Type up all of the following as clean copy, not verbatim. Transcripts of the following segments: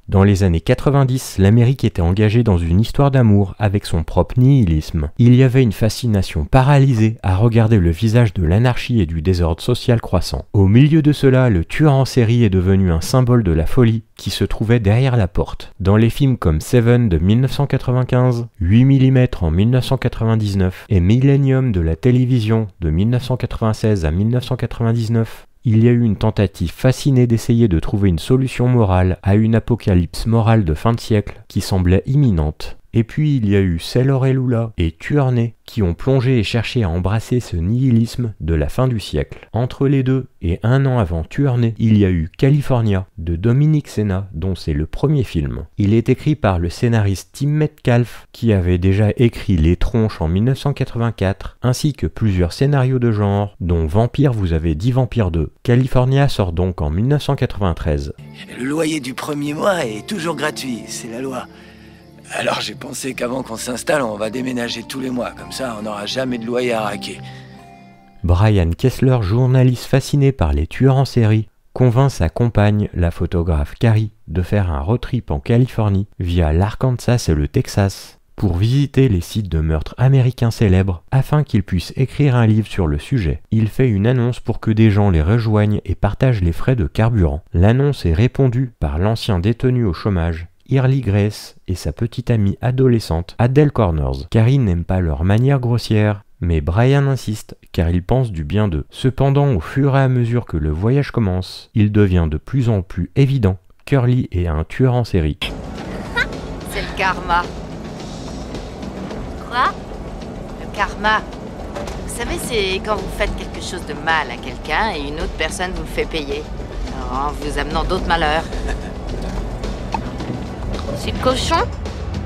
Dans les années 90, l'Amérique était engagée dans une histoire d'amour avec son propre nihilisme. Il y avait une fascination paralysée à regarder le visage de l'anarchie et du désordre social croissant. Au milieu de cela, le tueur en série est devenu un symbole de la folie qui se trouvait derrière la porte. Dans les films comme Seven de 1995, 8 mm en 1999 et Millennium de la télévision de 1996 à 1999, il y a eu une tentative fascinée d'essayer de trouver une solution morale à une apocalypse morale de fin de siècle qui semblait imminente. Et puis il y a eu Sailor et Lula et Tuerney qui ont plongé et cherché à embrasser ce nihilisme de la fin du siècle. Entre les deux et un an avant Tuerney, il y a eu California de Dominic Sena dont c'est le premier film. Il est écrit par le scénariste Tim Metcalf qui avait déjà écrit Les Tronches en 1984 ainsi que plusieurs scénarios de genre dont Vampire vous avez dit Vampire 2. California sort donc en 1993. Le loyer du premier mois est toujours gratuit, c'est la loi. Alors j'ai pensé qu'avant qu'on s'installe, on va déménager tous les mois, comme ça on n'aura jamais de loyer à raquer. Brian Kessler, journaliste fasciné par les tueurs en série, convainc sa compagne, la photographe Carrie, de faire un road trip en Californie via l'Arkansas et le Texas pour visiter les sites de meurtres américains célèbres afin qu'il puisse écrire un livre sur le sujet. Il fait une annonce pour que des gens les rejoignent et partagent les frais de carburant. L'annonce est répondue par l'ancien détenu au chômage, Early Grace et sa petite amie adolescente Adele Corners. Carrie n'aime pas leur manière grossière, mais Brian insiste car il pense du bien d'eux. Cependant, au fur et à mesure que le voyage commence, il devient de plus en plus évident qu'Early est un tueur en série. C'est le karma. Quoi? Le karma. Vous savez, c'est quand vous faites quelque chose de mal à quelqu'un et une autre personne vous le fait payer. En vous amenant d'autres malheurs. C'est cochon?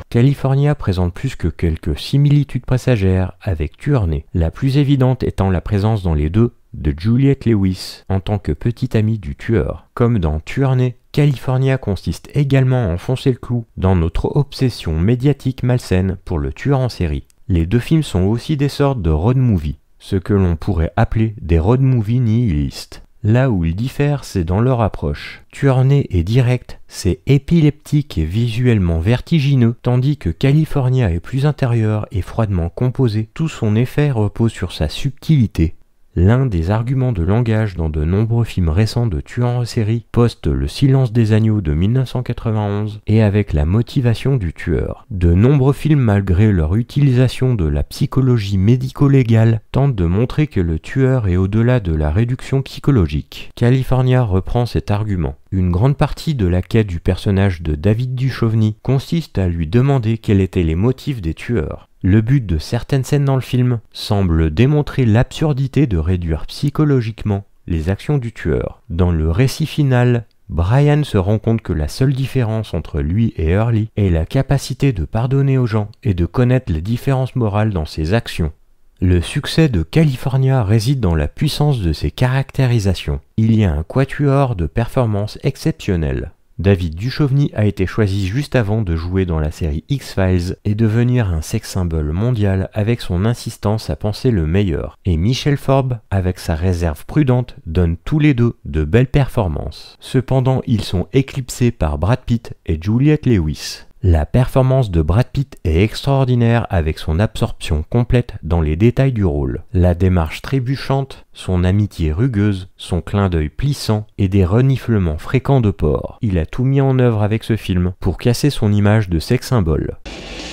California présente plus que quelques similitudes passagères avec Tuerney, la plus évidente étant la présence dans les deux de Juliette Lewis en tant que petite amie du tueur. Comme dans Tuerney, California consiste également à enfoncer le clou dans notre obsession médiatique malsaine pour le tueur en série. Les deux films sont aussi des sortes de road movie, ce que l'on pourrait appeler des road movie nihilistes. Là où ils diffèrent, c'est dans leur approche. Tuerney est direct, c'est épileptique et visuellement vertigineux, tandis que California est plus intérieur et froidement composé. Tout son effet repose sur sa subtilité. L'un des arguments de langage dans de nombreux films récents de tueurs en série poste Le Silence des agneaux de 1991 et avec la motivation du tueur. De nombreux films, malgré leur utilisation de la psychologie médico-légale, tentent de montrer que le tueur est au-delà de la réduction psychologique. California reprend cet argument. Une grande partie de la quête du personnage de David Duchovny consiste à lui demander quels étaient les motifs des tueurs. Le but de certaines scènes dans le film semble démontrer l'absurdité de réduire psychologiquement les actions du tueur. Dans le récit final, Brian se rend compte que la seule différence entre lui et Early est la capacité de pardonner aux gens et de connaître les différences morales dans ses actions. Le succès de California réside dans la puissance de ses caractérisations. Il y a un quatuor de performances exceptionnelles. David Duchovny a été choisi juste avant de jouer dans la série X-Files et devenir un sex symbole mondial avec son insistance à penser le meilleur. Et Michel Forbes, avec sa réserve prudente, donnent tous les deux de belles performances. Cependant, ils sont éclipsés par Brad Pitt et Juliette Lewis. La performance de Brad Pitt est extraordinaire avec son absorption complète dans les détails du rôle. La démarche trébuchante, son amitié rugueuse, son clin d'œil plissant et des reniflements fréquents de porc. Il a tout mis en œuvre avec ce film pour casser son image de sex symbole.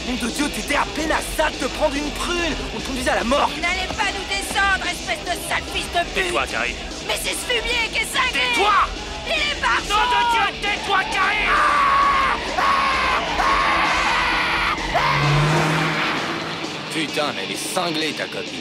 Nom de Dieu, t'étais à peine à ça de te prendre une prune. On te conduisait à la mort. Vous n'allez pas nous descendre, espèce de sale fils de pute! Tais-toi, Carrie. Mais c'est ce fumier qui est cinglé! Tais-toi! Il est parti! Nom de Dieu, tais-toi, Carrie! Putain, mais elle est cinglée ta copine.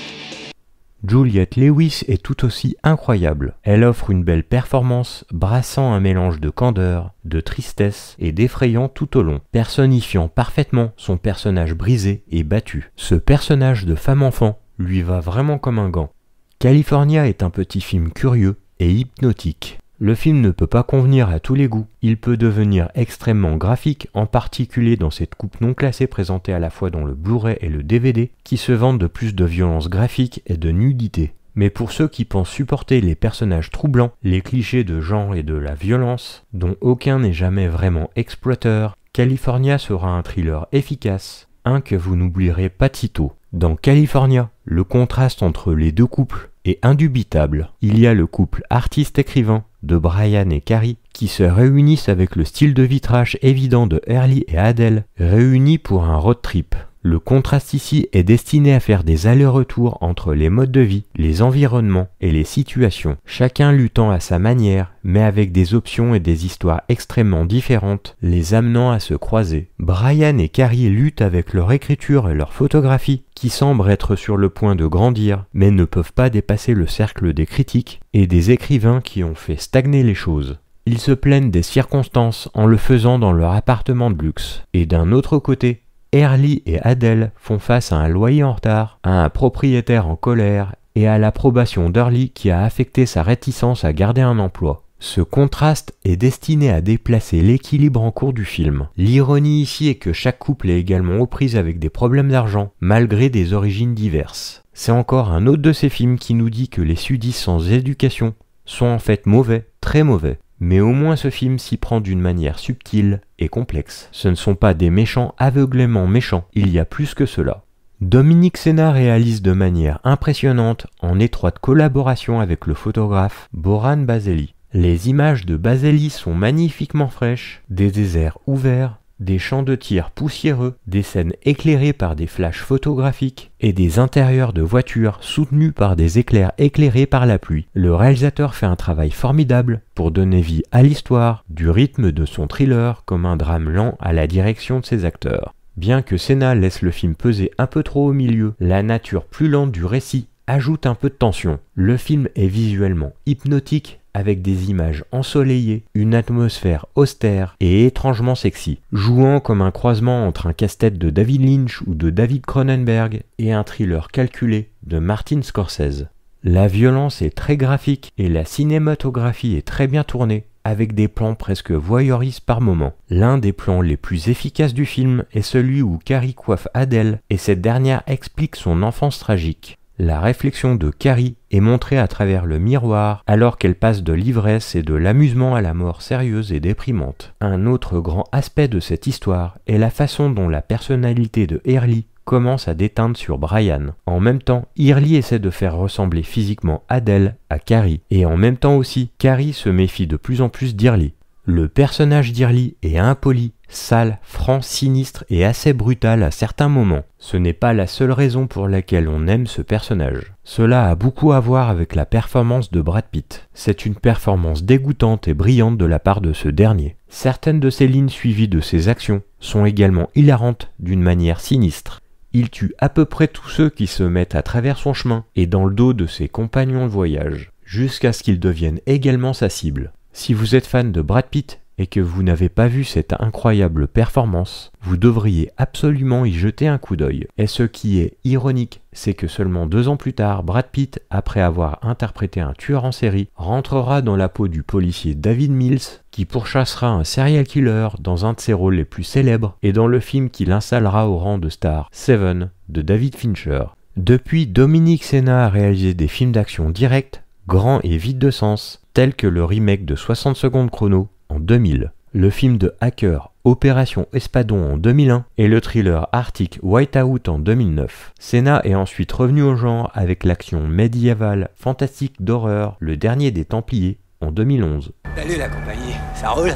Juliette Lewis est tout aussi incroyable. Elle offre une belle performance, brassant un mélange de candeur, de tristesse et d'effrayant tout au long, personnifiant parfaitement son personnage brisé et battu. Ce personnage de femme-enfant lui va vraiment comme un gant. California est un petit film curieux et hypnotique. Le film ne peut pas convenir à tous les goûts. Il peut devenir extrêmement graphique, en particulier dans cette coupe non classée présentée à la fois dans le Blu-ray et le DVD, qui se vantent de plus de violence graphique et de nudité. Mais pour ceux qui pensent supporter les personnages troublants, les clichés de genre et de la violence, dont aucun n'est jamais vraiment exploiteur, California sera un thriller efficace, un que vous n'oublierez pas de sitôt. Dans California, le contraste entre les deux couples est indubitable. Il y a le couple artiste-écrivain de Brian et Carrie qui se réunissent avec le style de vitrage évident de Early et Adele, réunis pour un road trip. Le contraste ici est destiné à faire des allers-retours entre les modes de vie, les environnements et les situations, chacun luttant à sa manière, mais avec des options et des histoires extrêmement différentes, les amenant à se croiser. Brian et Carrie luttent avec leur écriture et leur photographie, qui semblent être sur le point de grandir, mais ne peuvent pas dépasser le cercle des critiques et des écrivains qui ont fait stagner les choses. Ils se plaignent des circonstances en le faisant dans leur appartement de luxe. Et d'un autre côté, Early et Adele font face à un loyer en retard, à un propriétaire en colère et à l'approbation d'Early qui a affecté sa réticence à garder un emploi. Ce contraste est destiné à déplacer l'équilibre en cours du film. L'ironie ici est que chaque couple est également aux prises avec des problèmes d'argent, malgré des origines diverses. C'est encore un autre de ces films qui nous dit que les sudistes sans éducation sont en fait mauvais, très mauvais. Mais au moins ce film s'y prend d'une manière subtile et complexe. Ce ne sont pas des méchants aveuglément méchants, il y a plus que cela. Dominique Sena réalise de manière impressionnante en étroite collaboration avec le photographe Boran Baseli. Les images de Baseli sont magnifiquement fraîches, des déserts ouverts, des champs de tir poussiéreux, des scènes éclairées par des flashs photographiques et des intérieurs de voitures soutenus par des éclairs éclairés par la pluie. Le réalisateur fait un travail formidable pour donner vie à l'histoire, du rythme de son thriller comme un drame lent à la direction de ses acteurs. Bien que Sena laisse le film peser un peu trop au milieu, la nature plus lente du récit ajoute un peu de tension. Le film est visuellement hypnotique, avec des images ensoleillées, une atmosphère austère et étrangement sexy, jouant comme un croisement entre un casse-tête de David Lynch ou de David Cronenberg et un thriller calculé de Martin Scorsese. La violence est très graphique et la cinématographie est très bien tournée, avec des plans presque voyeuristes par moments. L'un des plans les plus efficaces du film est celui où Carrie coiffe Adele et cette dernière explique son enfance tragique. La réflexion de Carrie est montrée à travers le miroir alors qu'elle passe de l'ivresse et de l'amusement à la mort sérieuse et déprimante. Un autre grand aspect de cette histoire est la façon dont la personnalité de Early commence à déteindre sur Brian. En même temps, Early essaie de faire ressembler physiquement Adele à Carrie, et en même temps aussi, Carrie se méfie de plus en plus d'Early. Le personnage d'Early est impoli, sale, franc, sinistre et assez brutal à certains moments. Ce n'est pas la seule raison pour laquelle on aime ce personnage. Cela a beaucoup à voir avec la performance de Brad Pitt. C'est une performance dégoûtante et brillante de la part de ce dernier. Certaines de ses lignes suivies de ses actions sont également hilarantes d'une manière sinistre. Il tue à peu près tous ceux qui se mettent à travers son chemin et dans le dos de ses compagnons de voyage, jusqu'à ce qu'ils deviennent également sa cible. Si vous êtes fan de Brad Pitt et que vous n'avez pas vu cette incroyable performance, vous devriez absolument y jeter un coup d'œil. Et ce qui est ironique, c'est que seulement 2 ans plus tard, Brad Pitt, après avoir interprété un tueur en série, rentrera dans la peau du policier David Mills, qui pourchassera un serial killer dans un de ses rôles les plus célèbres et dans le film qui l'installera au rang de star, Seven, de David Fincher. Depuis, Dominique Sena a réalisé des films d'action directs, grands et vides de sens, tels que le remake de 60 secondes chrono en 2000, le film de hacker Opération Espadon en 2001 et le thriller Arctic Whiteout en 2009. Sena est ensuite revenu au genre avec l'action médiévale fantastique d'horreur Le Dernier des Templiers en 2011. Salut la compagnie, ça roule?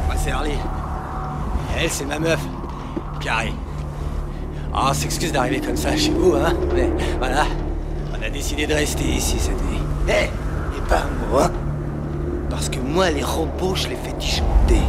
Moi c'est Harley. Elle c'est ma meuf, Carrie. Oh, on s'excuse d'arriver comme ça chez vous, hein, mais voilà, on a décidé de rester ici cette nuit. Et pas moi, parce que moi les robots je les fais disjoncter.